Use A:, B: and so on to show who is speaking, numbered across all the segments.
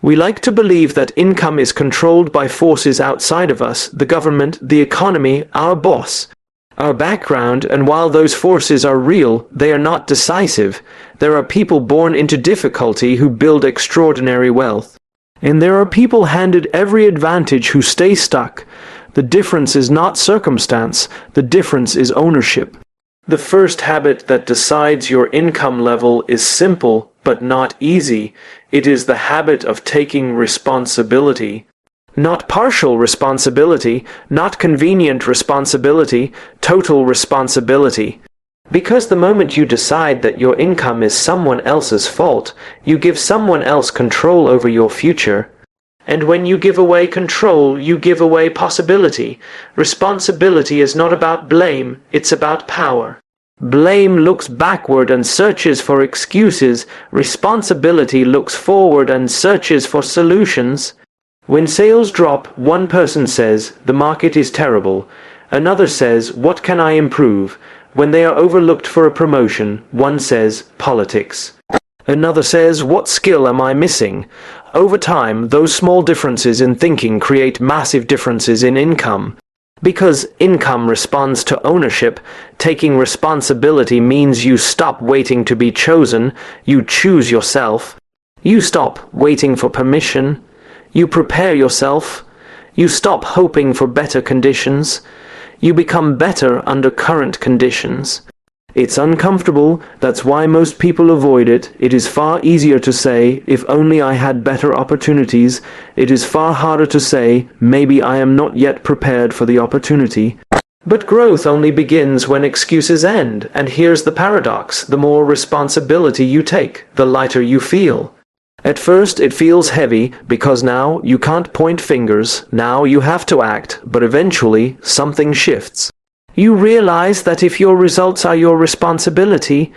A: We like to believe that income is controlled by forces outside of us, the government, the economy, our boss, our background, and while those forces are real, they are not decisive. There are people born into difficulty who build extraordinary wealth. And there are people handed every advantage who stay stuck. The difference is not circumstance, the difference is ownership. The first habit that decides your income level is simple, but not easy. It is the habit of taking responsibility. Not partial responsibility, not convenient responsibility, total responsibility. Because the moment you decide that your income is someone else's fault, you give someone else control over your future. And when you give away control, you give away possibility. Responsibility is not about blame, it's about power. Blame looks backward and searches for excuses. Responsibility looks forward and searches for solutions. When sales drop, one person says, "The market is terrible." Another says, "What can I improve?" When they are overlooked for a promotion, one says, "Politics." Another says, "What skill am I missing?" Over time, those small differences in thinking create massive differences in income. Because income responds to ownership, taking responsibility means you stop waiting to be chosen, you choose yourself. You stop waiting for permission. You prepare yourself. You stop hoping for better conditions. You become better under current conditions. It's uncomfortable, that's why most people avoid it. It is far easier to say, "If only I had better opportunities." It is far harder to say, "Maybe I am not yet prepared for the opportunity." But growth only begins when excuses end, and here's the paradox: the more responsibility you take, the lighter you feel. At first it feels heavy, because now you can't point fingers, now you have to act, but eventually something shifts. You realize that if your results are your responsibility,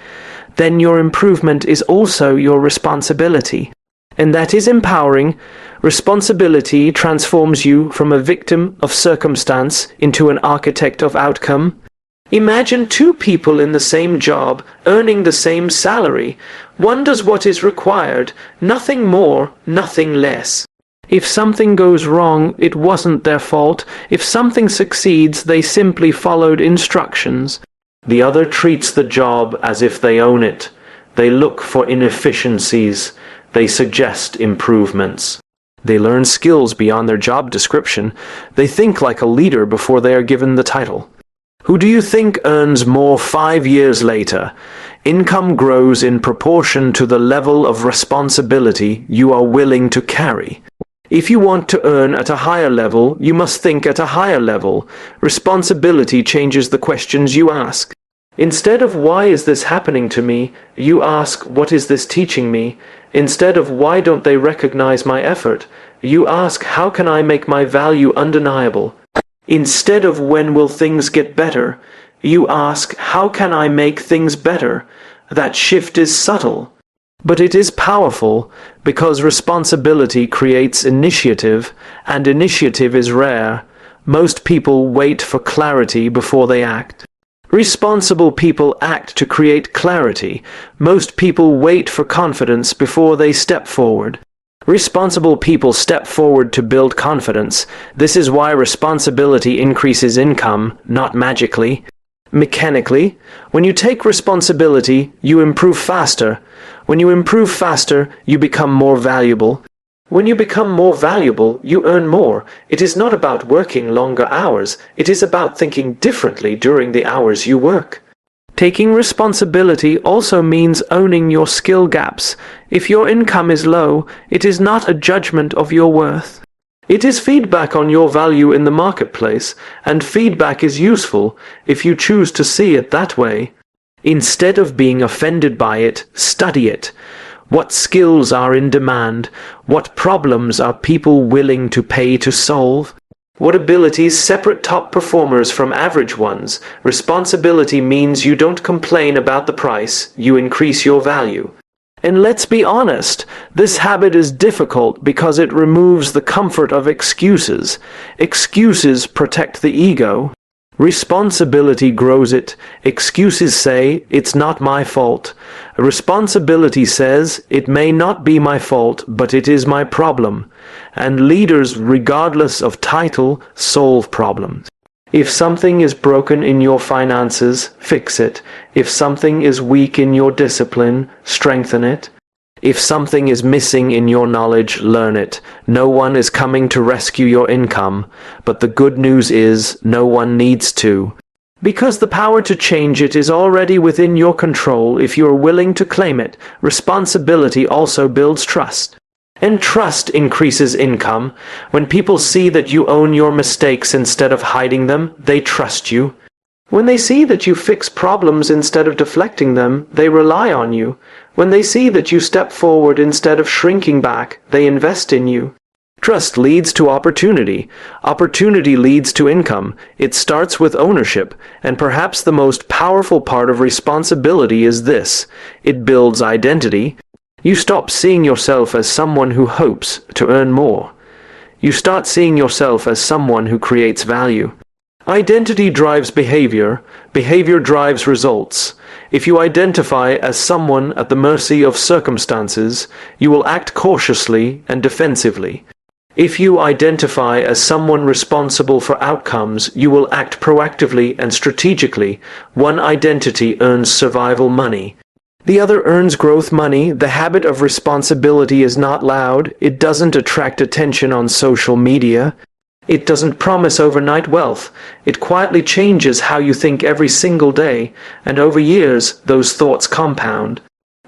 A: then your improvement is also your responsibility. And that is empowering. Responsibility transforms you from a victim of circumstance into an architect of outcome. Imagine two people in the same job, earning the same salary. One does what is required, nothing more, nothing less. If something goes wrong, it wasn't their fault. If something succeeds, they simply followed instructions. The other treats the job as if they own it. They look for inefficiencies. They suggest improvements. They learn skills beyond their job description. They think like a leader before they are given the title. Who do you think earns more 5 years later? Income grows in proportion to the level of responsibility you are willing to carry. If you want to earn at a higher level, you must think at a higher level. Responsibility changes the questions you ask. Instead of "Why is this happening to me?" you ask "What is this teaching me?" Instead of "Why don't they recognize my effort?" you ask "How can I make my value undeniable?" Instead of "When will things get better?" you ask "How can I make things better?" That shift is subtle, but it is powerful, because responsibility creates initiative, and initiative is rare. Most people wait for clarity before they act. Responsible people act to create clarity. Most people wait for confidence before they step forward. Responsible people step forward to build confidence. This is why responsibility increases income, not magically, mechanically. When you take responsibility, you improve faster. When you improve faster, you become more valuable. When you become more valuable, you earn more. It is not about working longer hours. It is about thinking differently during the hours you work. Taking responsibility also means owning your skill gaps. If your income is low, it is not a judgment of your worth. It is feedback on your value in the marketplace, and feedback is useful if you choose to see it that way. Instead of being offended by it, study it. What skills are in demand? What problems are people willing to pay to solve? What abilities separate top performers from average ones? Responsibility means you don't complain about the price, you increase your value. And let's be honest, this habit is difficult because it removes the comfort of excuses. Excuses protect the ego. Responsibility grows it. Excuses say, it's not my fault. Responsibility says, it may not be my fault, but it is my problem. And leaders, regardless of title, solve problems. If something is broken in your finances, fix it. If something is weak in your discipline, strengthen it. If something is missing in your knowledge, learn it. No one is coming to rescue your income, but the good news is no one needs to. Because the power to change it is already within your control if you are willing to claim it. Responsibility also builds trust. And trust increases income. When people see that you own your mistakes instead of hiding them, they trust you. When they see that you fix problems instead of deflecting them, they rely on you. When they see that you step forward instead of shrinking back, they invest in you. Trust leads to opportunity. Opportunity leads to income. It starts with ownership, and perhaps the most powerful part of responsibility is this: it builds identity. You stop seeing yourself as someone who hopes to earn more. You start seeing yourself as someone who creates value. Identity drives behavior. Behavior drives results. If you identify as someone at the mercy of circumstances, you will act cautiously and defensively. If you identify as someone responsible for outcomes, you will act proactively and strategically. One identity earns survival money. The other earns growth money. The habit of responsibility is not loud. It doesn't attract attention on social media. It doesn't promise overnight wealth. It quietly changes how you think every single day, and over years, those thoughts compound.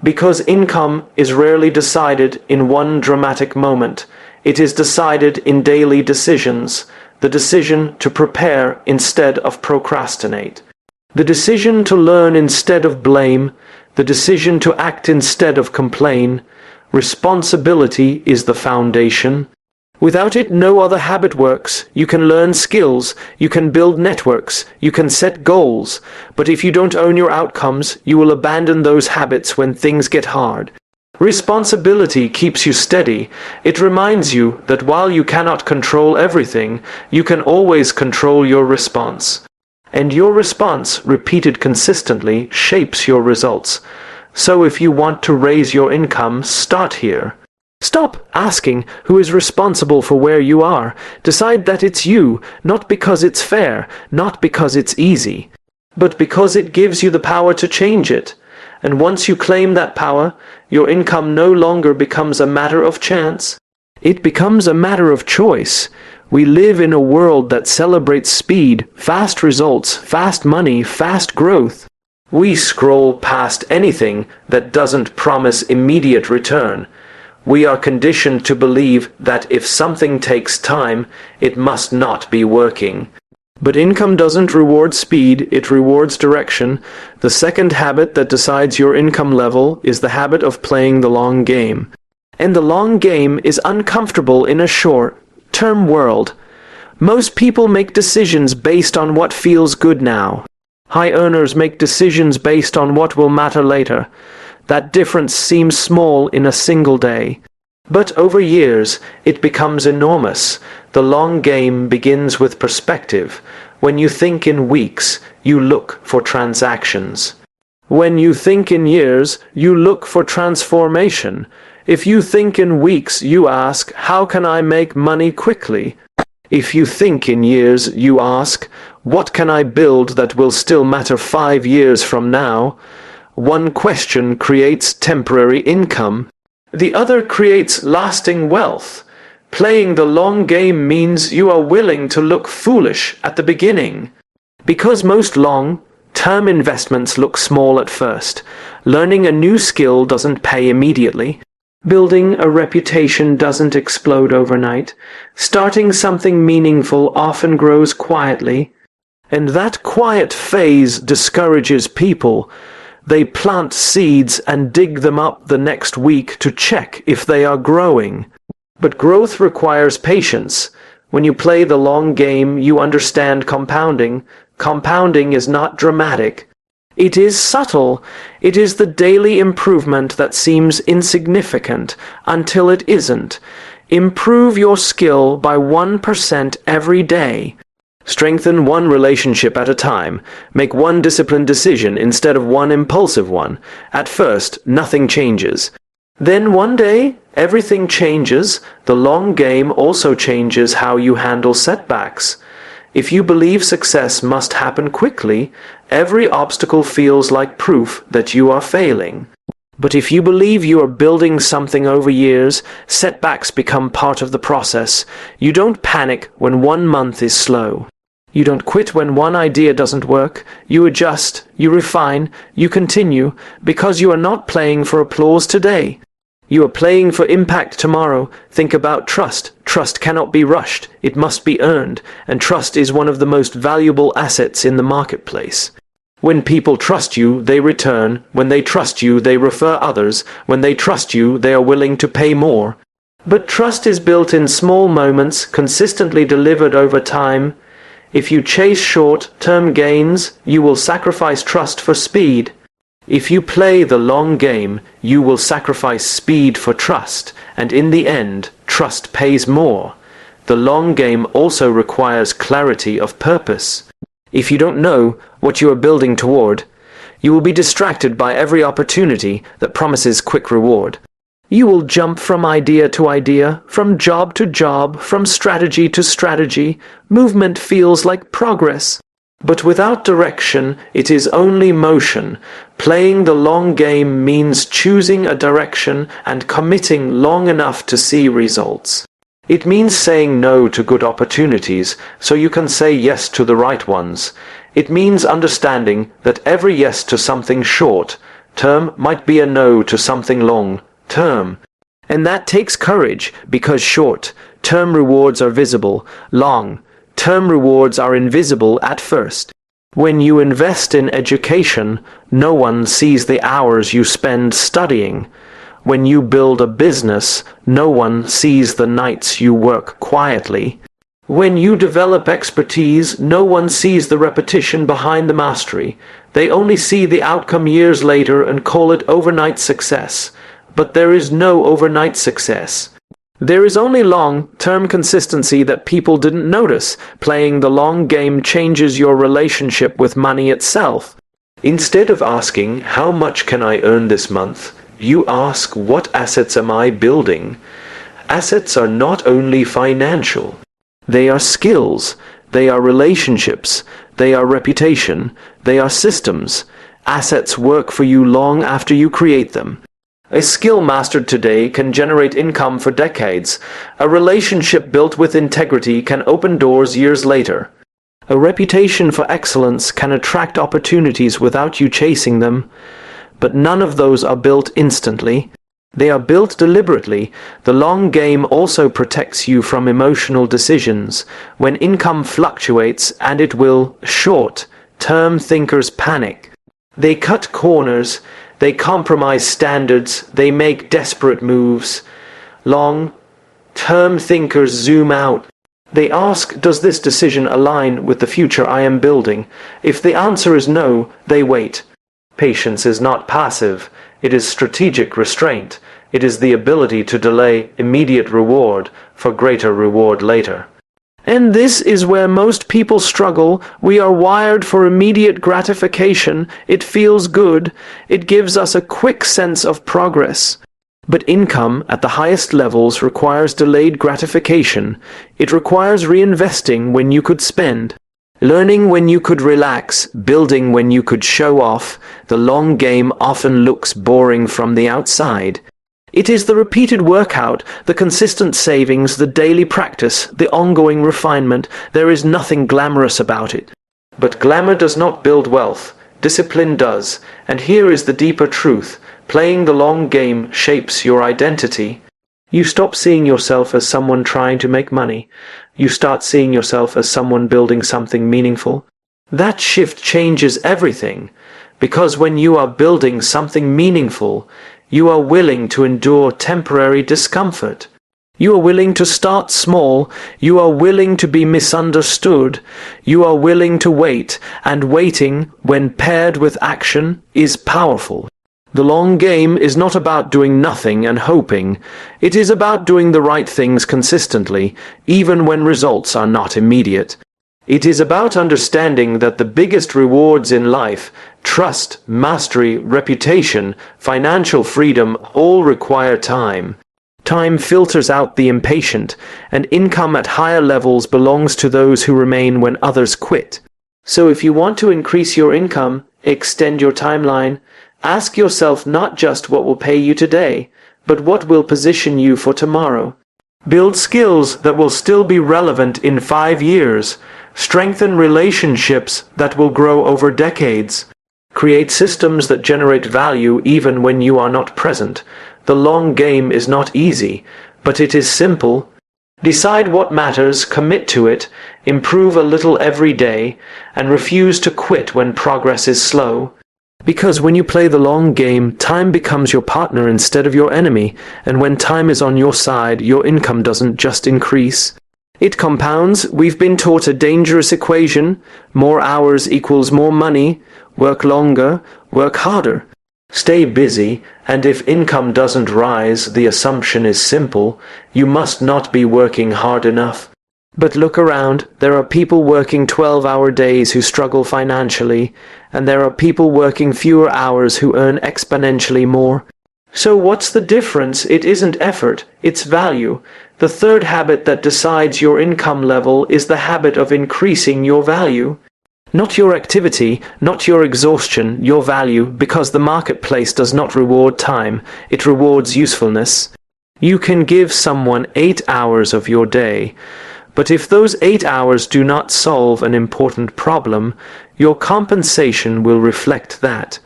A: Because income is rarely decided in one dramatic moment. It is decided in daily decisions. The decision to prepare instead of procrastinate. The decision to learn instead of blame. The decision to act instead of complain. Responsibility is the foundation. Without it, no other habit works. You can learn skills, you can build networks, you can set goals, but if you don't own your outcomes, you will abandon those habits when things get hard. Responsibility keeps you steady. It reminds you that while you cannot control everything, you can always control your response. And your response, repeated consistently, shapes your results. So if you want to raise your income, start here. Stop asking who is responsible for where you are. Decide that it's you, not because it's fair, not because it's easy, but because it gives you the power to change it. And once you claim that power, your income no longer becomes a matter of chance. It becomes a matter of choice. We live in a world that celebrates speed, fast results, fast money, fast growth. We scroll past anything that doesn't promise immediate return. We are conditioned to believe that if something takes time, it must not be working. But income doesn't reward speed, it rewards direction. The second habit that decides your income level is the habit of playing the long game. And the long game is uncomfortable in a short-term world. Most people make decisions based on what feels good now. High earners make decisions based on what will matter later. That difference seems small in a single day. But over years, it becomes enormous. The long game begins with perspective. When you think in weeks, you look for transactions. When you think in years, you look for transformation. If you think in weeks, you ask, how can I make money quickly? If you think in years, you ask, what can I build that will still matter 5 years from now? One question creates temporary income. The other creates lasting wealth. Playing the long game means you are willing to look foolish at the beginning. Because most long-term investments look small at first. Learning a new skill doesn't pay immediately. Building a reputation doesn't explode overnight. Starting something meaningful often grows quietly. And that quiet phase discourages people. They plant seeds and dig them up the next week to check if they are growing. But growth requires patience. When you play the long game, you understand compounding. Compounding is not dramatic. It is subtle. It is the daily improvement that seems insignificant until it isn't. Improve your skill by 1% every day. Strengthen one relationship at a time. Make one disciplined decision instead of one impulsive one. At first, nothing changes. Then one day, everything changes. The long game also changes how you handle setbacks. If you believe success must happen quickly, every obstacle feels like proof that you are failing. But if you believe you are building something over years, setbacks become part of the process. You don't panic when 1 month is slow. You don't quit when one idea doesn't work. You adjust, you refine, you continue, because you are not playing for applause today. You are playing for impact tomorrow. Think about trust. Trust cannot be rushed. It must be earned, and trust is one of the most valuable assets in the marketplace. When people trust you, they return. When they trust you, they refer others. When they trust you, they are willing to pay more. But trust is built in small moments, consistently delivered over time. If you chase short-term gains, you will sacrifice trust for speed. If you play the long game, you will sacrifice speed for trust, and in the end, trust pays more. The long game also requires clarity of purpose. If you don't know what you are building toward, you will be distracted by every opportunity that promises quick reward. You will jump from idea to idea, from job to job, from strategy to strategy. Movement feels like progress. But without direction, it is only motion. Playing the long game means choosing a direction and committing long enough to see results. It means saying no to good opportunities so you can say yes to the right ones. It means understanding that every yes to something short-term might be a no to something long-term. And that takes courage, because short-term rewards are visible, long-term rewards are invisible at first. When you invest in education, no one sees the hours you spend studying. When you build a business, no one sees the nights you work quietly. When you develop expertise, no one sees the repetition behind the mastery. They only see the outcome years later and call it overnight success. But there is no overnight success. There is only long-term consistency that people didn't notice. Playing the long game changes your relationship with money itself. Instead of asking, "How much can I earn this month?" you ask, "What assets am I building?" Assets are not only financial. They are skills, they are relationships, they are reputation, they are systems. Assets work for you long after you create them. A skill mastered today can generate income for decades. A relationship built with integrity can open doors years later. A reputation for excellence can attract opportunities without you chasing them. But none of those are built instantly. They are built deliberately. The long game also protects you from emotional decisions. When income fluctuates, and it will, short-term thinkers panic. They cut corners, they compromise standards, they make desperate moves. Long-term thinkers zoom out. They ask, "Does this decision align with the future I am building?" If the answer is no, they wait. Patience is not passive, it is strategic restraint. It is the ability to delay immediate reward for greater reward later. And this is where most people struggle. We are wired for immediate gratification. It feels good. It gives us a quick sense of progress. But income at the highest levels requires delayed gratification. It requires reinvesting when you could spend. Learning when you could relax, building when you could show off. The long game often looks boring from the outside. It is the repeated workout, the consistent savings, the daily practice, the ongoing refinement. There is nothing glamorous about it. But glamour does not build wealth. Discipline does. And here is the deeper truth. Playing the long game shapes your identity. You stop seeing yourself as someone trying to make money. You start seeing yourself as someone building something meaningful. That shift changes everything, because when you are building something meaningful, you are willing to endure temporary discomfort. You are willing to start small. You are willing to be misunderstood. You are willing to wait, and waiting, when paired with action, is powerful. The long game is not about doing nothing and hoping. It is about doing the right things consistently, even when results are not immediate. It is about understanding that the biggest rewards in life, trust, mastery, reputation, financial freedom, all require time. Time filters out the impatient, and income at higher levels belongs to those who remain when others quit. So if you want to increase your income, extend your timeline, ask yourself not just what will pay you today, but what will position you for tomorrow. Build skills that will still be relevant in 5 years. Strengthen relationships that will grow over decades. Create systems that generate value even when you are not present. The long game is not easy, but it is simple. Decide what matters, commit to it, improve a little every day, and refuse to quit when progress is slow. Because when you play the long game, time becomes your partner instead of your enemy, and when time is on your side, your income doesn't just increase. It compounds. We've been taught a dangerous equation. More hours equals more money. Work longer, work harder. Stay busy, and if income doesn't rise, the assumption is simple. You must not be working hard enough. But look around. There are people working 12-hour days who struggle financially, and there are people working fewer hours who earn exponentially more. So what's the difference? It isn't effort, it's value. The third habit that decides your income level is the habit of increasing your value. Not your activity, not your exhaustion, your value, because the marketplace does not reward time, it rewards usefulness. You can give someone 8 hours of your day, but if those 8 hours do not solve an important problem, your compensation will reflect that.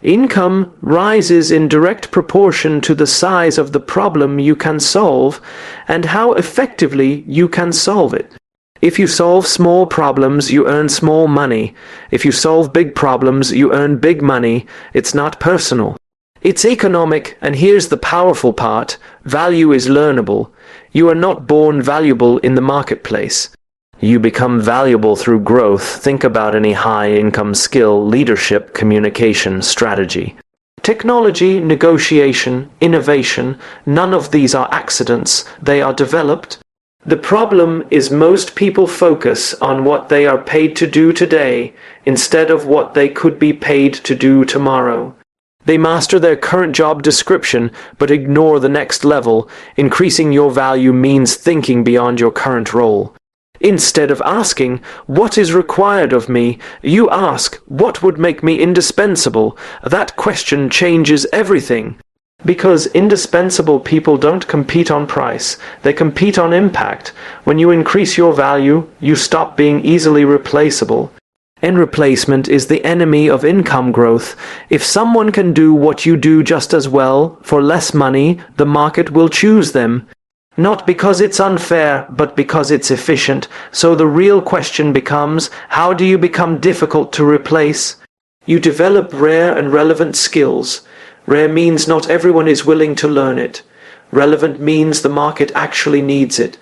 A: Income rises in direct proportion to the size of the problem you can solve and how effectively you can solve it. If you solve small problems, you earn small money. If you solve big problems, you earn big money. It's not personal. It's economic, and here's the powerful part. Value is learnable. You are not born valuable in the marketplace. You become valuable through growth. Think about any high-income skill: leadership, communication, strategy. Technology, negotiation, innovation, none of these are accidents. They are developed. The problem is most people focus on what they are paid to do today instead of what they could be paid to do tomorrow. They master their current job description but ignore the next level. Increasing your value means thinking beyond your current role. Instead of asking, "What is required of me?" you ask, "What would make me indispensable?" That question changes everything. Because indispensable people don't compete on price, they compete on impact. When you increase your value, you stop being easily replaceable. And replacement is the enemy of income growth. If someone can do what you do just as well, for less money, the market will choose them. Not because it's unfair, but because it's efficient. So the real question becomes, how do you become difficult to replace? You develop rare and relevant skills. Rare means not everyone is willing to learn it. Relevant means the market actually needs it.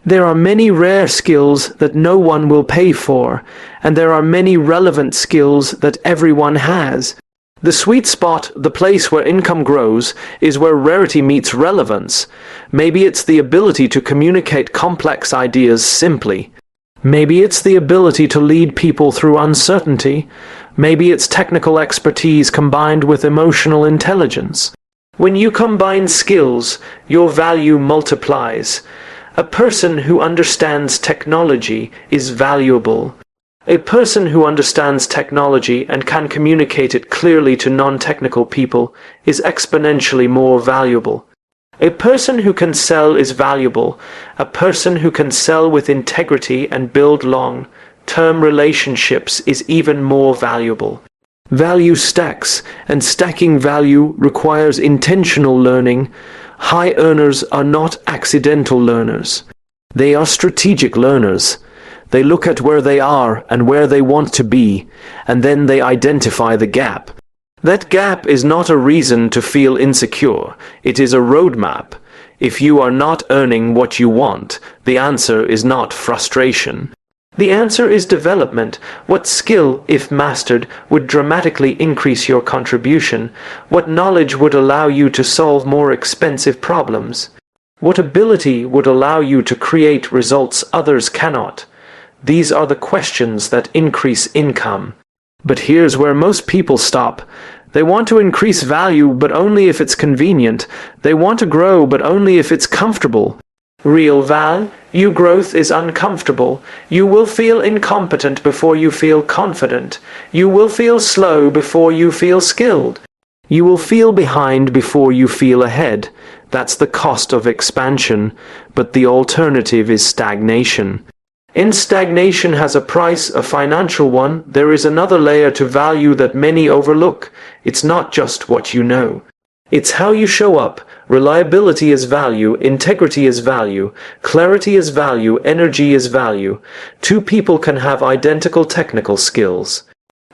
A: There are many rare skills that no one will pay for, and there are many relevant skills that everyone has. The sweet spot, the place where income grows, is where rarity meets relevance. Maybe it's the ability to communicate complex ideas simply. Maybe it's the ability to lead people through uncertainty. Maybe it's technical expertise combined with emotional intelligence. When you combine skills, your value multiplies. A person who understands technology is valuable. A person who understands technology and can communicate it clearly to non-technical people is exponentially more valuable. A person who can sell is valuable. A person who can sell with integrity and build long-term relationships is even more valuable. Value stacks, and stacking value requires intentional learning. High earners are not accidental learners. They are strategic learners. They look at where they are and where they want to be, and then they identify the gap. That gap is not a reason to feel insecure. It is a roadmap. If you are not earning what you want, the answer is not frustration. The answer is development. What skill, if mastered, would dramatically increase your contribution? What knowledge would allow you to solve more expensive problems? What ability would allow you to create results others cannot? These are the questions that increase income. But here's where most people stop. They want to increase value, but only if it's convenient. They want to grow, but only if it's comfortable. Real value growth is uncomfortable. You will feel incompetent before you feel confident. You will feel slow before you feel skilled. You will feel behind before you feel ahead. That's the cost of expansion, but the alternative is stagnation. And stagnation has a price, a financial one. There is another layer to value that many overlook. It's not just what you know. It's how you show up. Reliability is value, integrity is value, clarity is value, energy is value. Two people can have identical technical skills.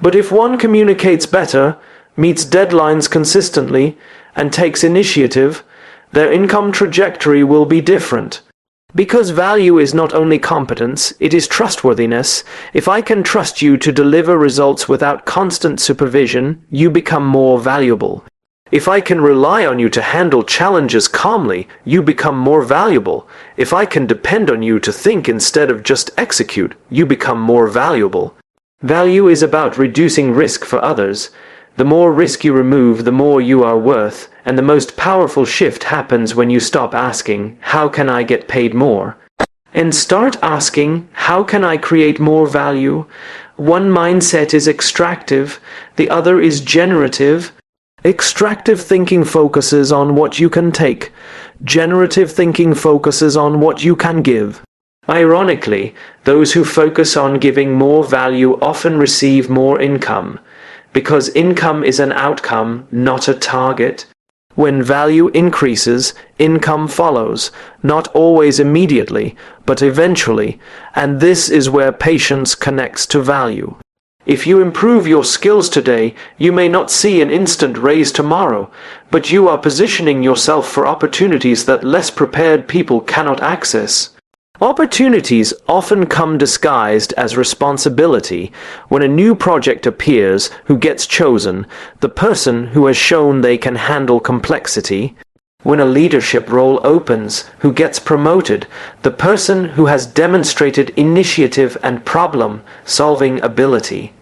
A: But if one communicates better, meets deadlines consistently, and takes initiative, their income trajectory will be different. Because value is not only competence, it is trustworthiness. If I can trust you to deliver results without constant supervision, you become more valuable. If I can rely on you to handle challenges calmly, you become more valuable. If I can depend on you to think instead of just execute, you become more valuable. Value is about reducing risk for others. The more risk you remove, the more you are worth, and the most powerful shift happens when you stop asking, "How can I get paid more?" and start asking, "How can I create more value?" One mindset is extractive, the other is generative. Extractive thinking focuses on what you can take. Generative thinking focuses on what you can give. Ironically, those who focus on giving more value often receive more income, because income is an outcome, not a target. When value increases, income follows, not always immediately, but eventually, and this is where patience connects to value. If you improve your skills today, you may not see an instant raise tomorrow, but you are positioning yourself for opportunities that less prepared people cannot access. Opportunities often come disguised as responsibility. When a new project appears, who gets chosen? The person who has shown they can handle complexity. When a leadership role opens, who gets promoted? The person who has demonstrated initiative and problem-solving ability.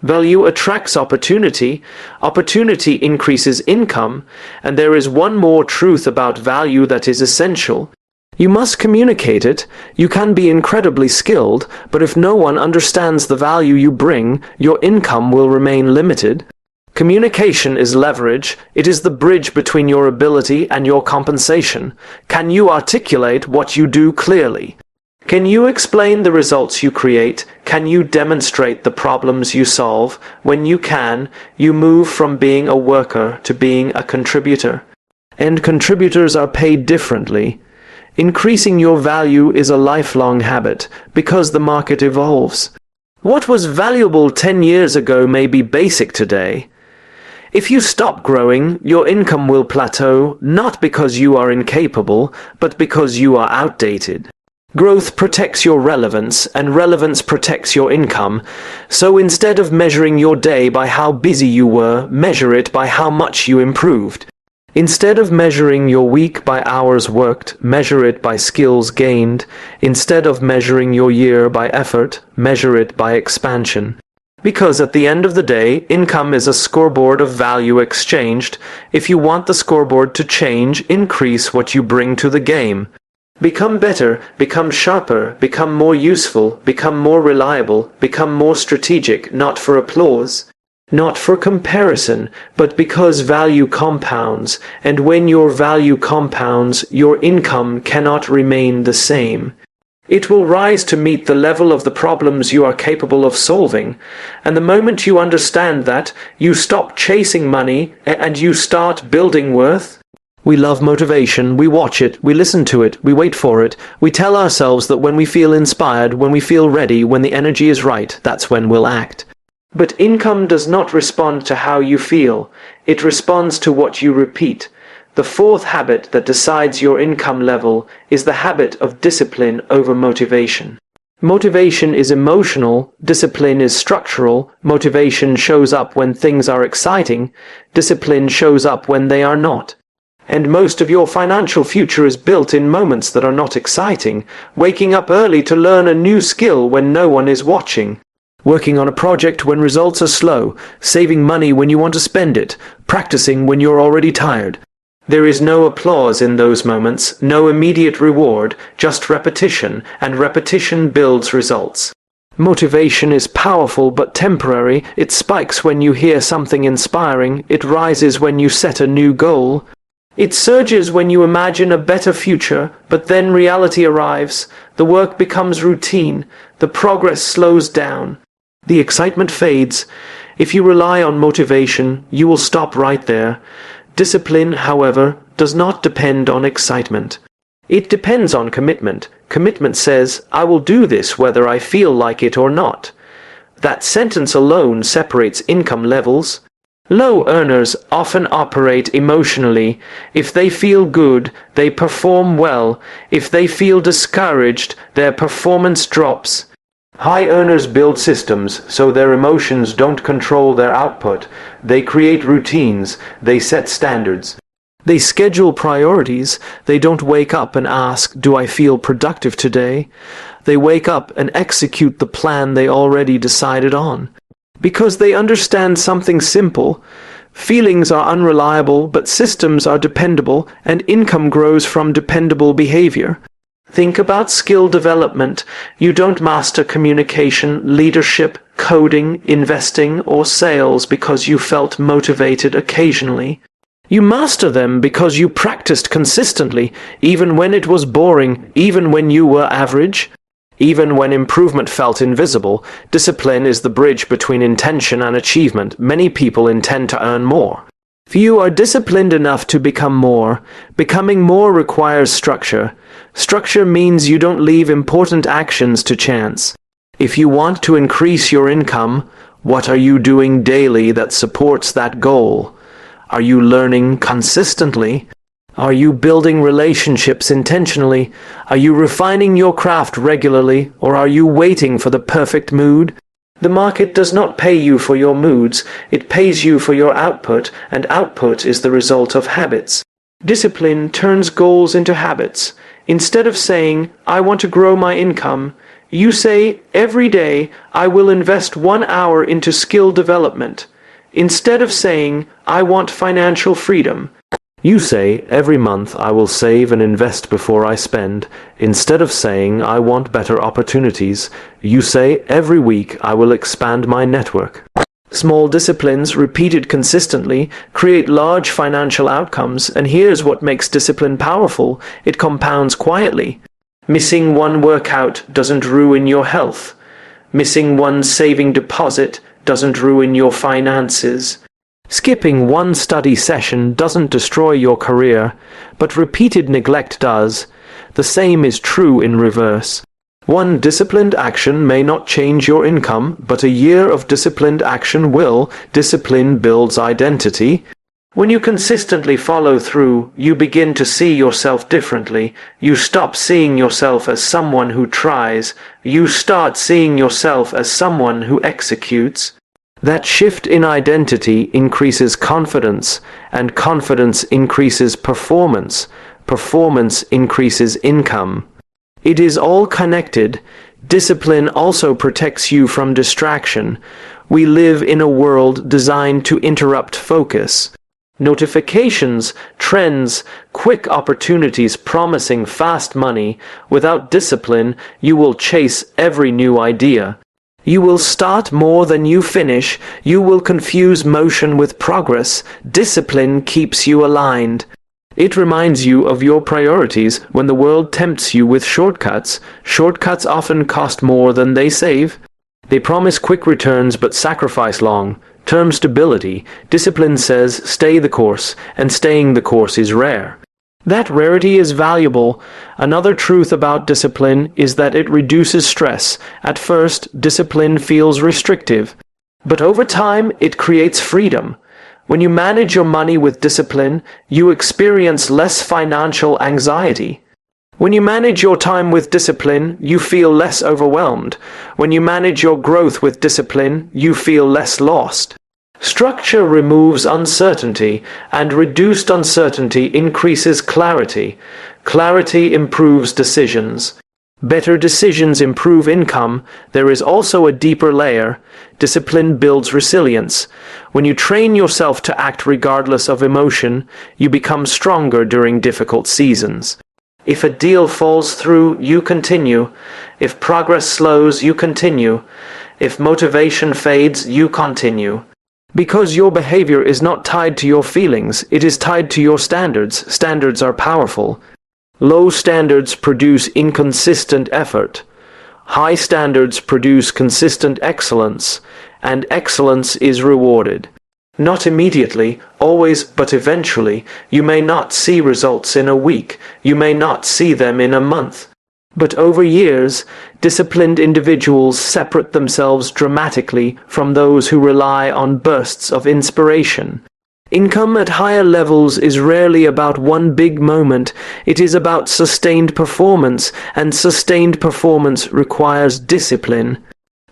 A: Value attracts opportunity. Opportunity increases income. And there is one more truth about value that is essential. You must communicate it. You can be incredibly skilled, but if no one understands the value you bring, your income will remain limited. Communication is leverage. It is the bridge between your ability and your compensation. Can you articulate what you do clearly? Can you explain the results you create? Can you demonstrate the problems you solve? When you can, you move from being a worker to being a contributor. And contributors are paid differently. Increasing your value is a lifelong habit because the market evolves. What was valuable 10 years ago may be basic today. If you stop growing, your income will plateau, not because you are incapable, but because you are outdated. Growth protects your relevance, and relevance protects your income. So instead of measuring your day by how busy you were, measure it by how much you improved. Instead of measuring your week by hours worked, measure it by skills gained. Instead of measuring your year by effort, measure it by expansion. Because at the end of the day, income is a scoreboard of value exchanged. If you want the scoreboard to change, increase what you bring to the game. Become better, become sharper, become more useful, become more reliable, become more strategic, not for applause, not for comparison, but because value compounds, and when your value compounds, your income cannot remain the same. It will rise to meet the level of the problems you are capable of solving, and the moment you understand that, you stop chasing money and you start building worth. We love motivation, we watch it, we listen to it, we wait for it, we tell ourselves that when we feel inspired, when we feel ready, when the energy is right, that's when we'll act. But income does not respond to how you feel, it responds to what you repeat. The fourth habit that decides your income level is the habit of discipline over motivation. Motivation is emotional, discipline is structural. Motivation shows up when things are exciting, discipline shows up when they are not. And most of your financial future is built in moments that are not exciting, waking up early to learn a new skill when no one is watching, working on a project when results are slow, saving money when you want to spend it, practicing when you're already tired. There is no applause in those moments, no immediate reward, just repetition, and repetition builds results. Motivation is powerful but temporary. It spikes when you hear something inspiring. It rises when you set a new goal. It surges when you imagine a better future, but then reality arrives. The work becomes routine. The progress slows down. The excitement fades. If you rely on motivation, you will stop right there. Discipline, however, does not depend on excitement. It depends on commitment. Commitment says, I will do this whether I feel like it or not. That sentence alone separates income levels. Low earners often operate emotionally. If they feel good, they perform well. If they feel discouraged, their performance drops. High earners build systems so their emotions don't control their output. They create routines. They set standards. They schedule priorities. They don't wake up and ask, do I feel productive today? They wake up and execute the plan they already decided on. Because they understand something simple. Feelings are unreliable, but systems are dependable, and income grows from dependable behavior. Think about skill development. You don't master communication, leadership, coding, investing, or sales because you felt motivated occasionally. You master them because you practiced consistently, even when it was boring, even when you were average. Even when improvement felt invisible, discipline is the bridge between intention and achievement. Many people intend to earn more. Few are disciplined enough to become more. Becoming more requires structure. Structure means you don't leave important actions to chance. If you want to increase your income, what are you doing daily that supports that goal? Are you learning consistently? Are you building relationships intentionally? Are you refining your craft regularly, or are you waiting for the perfect mood? The market does not pay you for your moods, it pays you for your output, and output is the result of habits. Discipline turns goals into habits. Instead of saying, I want to grow my income, you say, every day I will invest 1 hour into skill development. Instead of saying, I want financial freedom, you say, every month I will save and invest before I spend. Instead of saying, I want better opportunities, you say, every week I will expand my network. Small disciplines, repeated consistently, create large financial outcomes, and here's what makes discipline powerful. It compounds quietly. Missing one workout doesn't ruin your health. Missing one saving deposit doesn't ruin your finances. Skipping one study session doesn't destroy your career, but repeated neglect does. The same is true in reverse. One disciplined action may not change your income, but a year of disciplined action will. Discipline builds identity. When you consistently follow through, you begin to see yourself differently. You stop seeing yourself as someone who tries. You start seeing yourself as someone who executes. That shift in identity increases confidence, and confidence increases performance. Performance increases income. It is all connected. Discipline also protects you from distraction. We live in a world designed to interrupt focus. Notifications, trends, quick opportunities promising fast money. Without discipline, you will chase every new idea. You will start more than you finish. You will confuse motion with progress. Discipline keeps you aligned. It reminds you of your priorities when the world tempts you with shortcuts. Shortcuts often cost more than they save. They promise quick returns but sacrifice long-term stability. Discipline says stay the course, and staying the course is rare. That rarity is valuable. Another truth about discipline is that it reduces stress. At first, discipline feels restrictive, but over time, it creates freedom. When you manage your money with discipline, you experience less financial anxiety. When you manage your time with discipline, you feel less overwhelmed. When you manage your growth with discipline, you feel less lost. Structure removes uncertainty, and reduced uncertainty increases clarity. Clarity improves decisions. Better decisions improve income. There is also a deeper layer. Discipline builds resilience. When you train yourself to act regardless of emotion, you become stronger during difficult seasons. If a deal falls through, you continue. If progress slows, you continue. If motivation fades, you continue. Because your behavior is not tied to your feelings, it is tied to your standards. Standards are powerful. Low standards produce inconsistent effort. High standards produce consistent excellence, and excellence is rewarded. Not immediately, always, but eventually. You may not see results in a week. You may not see them in a month. But over years, disciplined individuals separate themselves dramatically from those who rely on bursts of inspiration. Income at higher levels is rarely about one big moment. It is about sustained performance, and sustained performance requires discipline.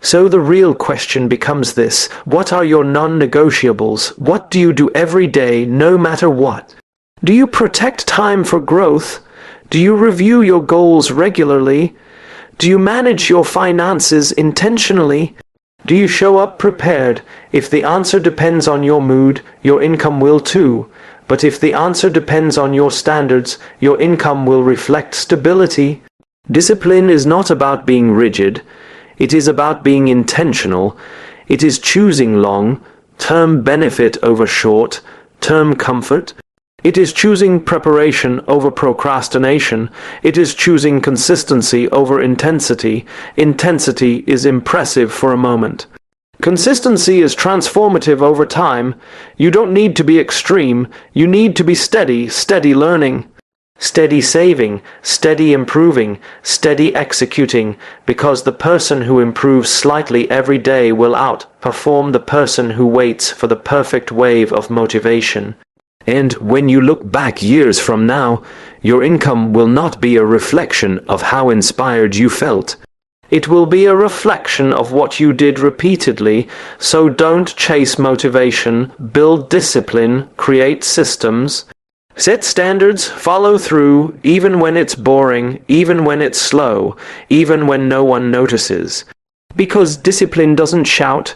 A: So the real question becomes this: what are your non-negotiables? What do you do every day, no matter what? Do you protect time for growth? Do you review your goals regularly? Do you manage your finances intentionally? Do you show up prepared? If the answer depends on your mood, your income will too. But if the answer depends on your standards, your income will reflect stability. Discipline is not about being rigid. It is about being intentional. It is choosing long-term benefit over short-term comfort. It is choosing preparation over procrastination. It is choosing consistency over intensity. Intensity is impressive for a moment. Consistency is transformative over time. You don't need to be extreme. You need to be steady, steady learning, steady saving, steady improving, steady executing, because the person who improves slightly every day will outperform the person who waits for the perfect wave of motivation. And when you look back years from now, your income will not be a reflection of how inspired you felt. It will be a reflection of what you did repeatedly. So don't chase motivation, build discipline, create systems, set standards, follow through, even when it's boring, even when it's slow, even when no one notices. Because discipline doesn't shout.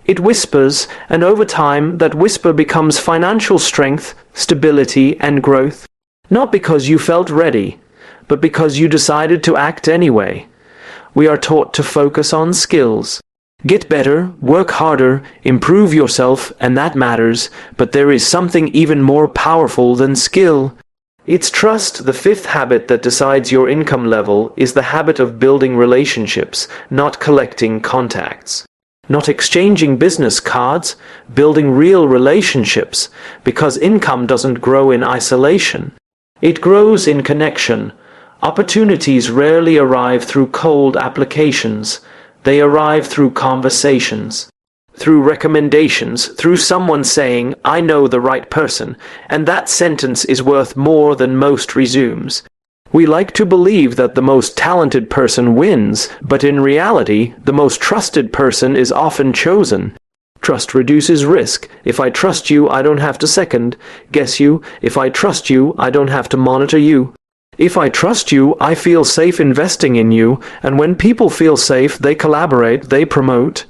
A: It whispers, and over time, that whisper becomes financial strength, stability, and growth. Not because you felt ready, but because you decided to act anyway. We are taught to focus on skills. Get better, work harder, improve yourself, and that matters, but there is something even more powerful than skill. It's trust. The fifth habit that decides your income level is the habit of building relationships, not collecting contacts. Not exchanging business cards, building real relationships, because income doesn't grow in isolation. It grows in connection. Opportunities rarely arrive through cold applications. They arrive through conversations, through recommendations, through someone saying, "I know the right person," and that sentence is worth more than most resumes. We like to believe that the most talented person wins, but in reality, the most trusted person is often chosen. Trust reduces risk. If I trust you, I don't have to second guess you. If I trust you, I don't have to monitor you. If I trust you, I feel safe investing in you, and when people feel safe, they collaborate, they promote,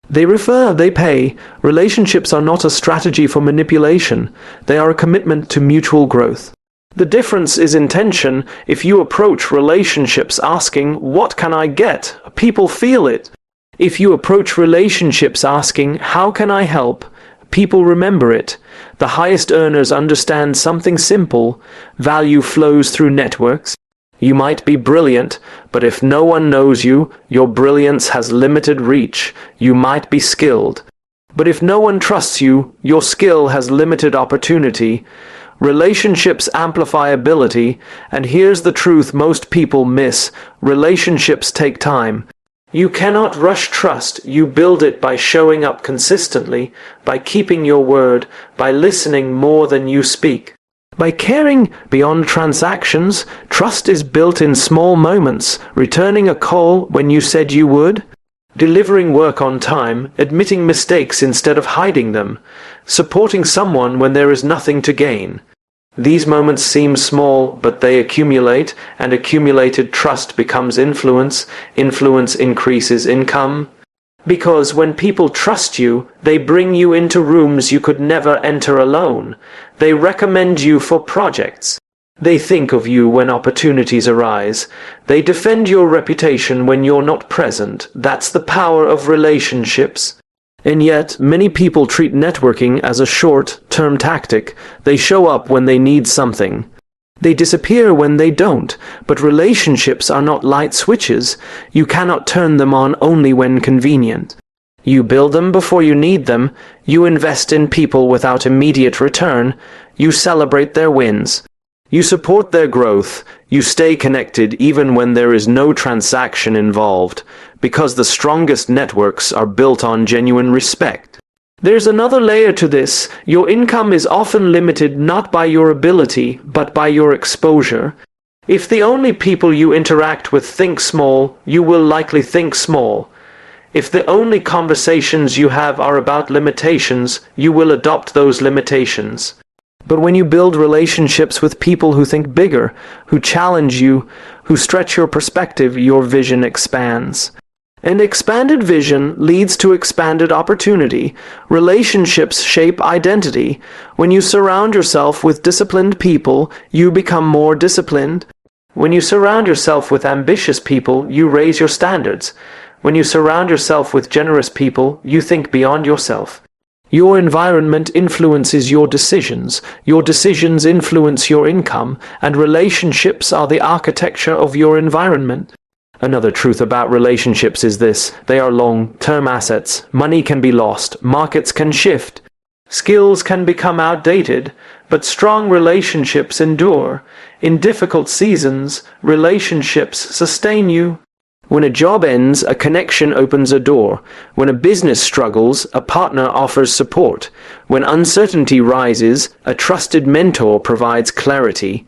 A: they refer, they pay. Relationships are not a strategy for manipulation. They are a commitment to mutual growth. The difference is intention. If you approach relationships asking, "What can I get?" people feel it. If you approach relationships asking, "How can I help?" people remember it. The highest earners understand something simple. Value flows through networks. You might be brilliant, but if no one knows you, your brilliance has limited reach. You might be skilled, but if no one trusts you, your skill has limited opportunity. Relationships amplify ability, and here's the truth most people miss: relationships take time. You cannot rush trust. You build it by showing up consistently, by keeping your word, by listening more than you speak, by caring beyond transactions. Trust is built in small moments: returning a call when you said you would, delivering work on time, admitting mistakes instead of hiding them, supporting someone when there is nothing to gain. These moments seem small, but they accumulate, and accumulated trust becomes influence. Influence increases income. Because when people trust you, they bring you into rooms you could never enter alone. They recommend you for projects. They think of you when opportunities arise. They defend your reputation when you're not present. That's the power of relationships. And yet, many people treat networking as a short-term tactic. They show up when they need something. They disappear when they don't. But relationships are not light switches. You cannot turn them on only when convenient. You build them before you need them. You invest in people without immediate return. You celebrate their wins. You support their growth. You stay connected even when there is no transaction involved, because the strongest networks are built on genuine respect. There's another layer to this. Your income is often limited not by your ability, but by your exposure. If the only people you interact with think small, you will likely think small. If the only conversations you have are about limitations, you will adopt those limitations. But when you build relationships with people who think bigger, who challenge you, who stretch your perspective, your vision expands. And expanded vision leads to expanded opportunity. Relationships shape identity. When you surround yourself with disciplined people, you become more disciplined. When you surround yourself with ambitious people, you raise your standards. When you surround yourself with generous people, you think beyond yourself. Your environment influences your decisions influence your income, and relationships are the architecture of your environment. Another truth about relationships is this: they are long-term assets. Money can be lost, markets can shift, skills can become outdated, but strong relationships endure. In difficult seasons, relationships sustain you. When a job ends, a connection opens a door. When a business struggles, a partner offers support. When uncertainty rises, a trusted mentor provides clarity.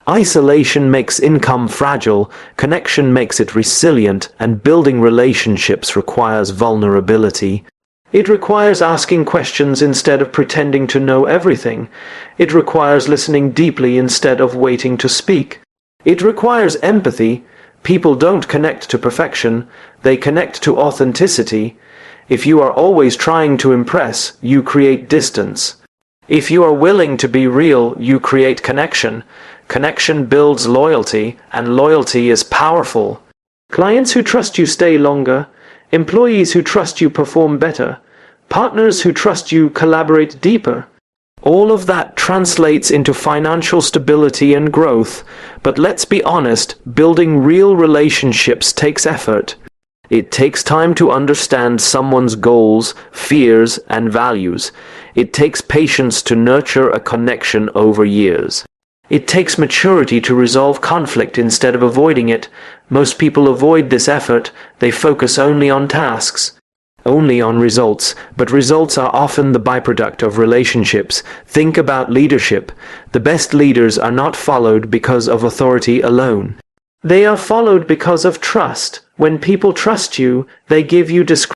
A: Isolation makes income fragile, connection makes it resilient, and building relationships requires vulnerability. It requires asking questions instead of pretending to know everything. It requires listening deeply instead of waiting to speak. It requires empathy. People don't connect to perfection, they connect to authenticity. If you are always trying to impress, you create distance. If you are willing to be real, you create connection. Connection builds loyalty, and loyalty is powerful. Clients who trust you stay longer. Employees who trust you perform better. Partners who trust you collaborate deeper. All of that translates into financial stability and growth, but let's be honest, building real relationships takes effort. It takes time to understand someone's goals, fears, and values. It takes patience to nurture a connection over years. It takes maturity to resolve conflict instead of avoiding it. Most people avoid this effort. They focus only on tasks, only on results, but results are often the byproduct of relationships. Think about leadership. The best leaders are not followed because of authority alone. They are followed because of trust. When people trust you, they give you discretion.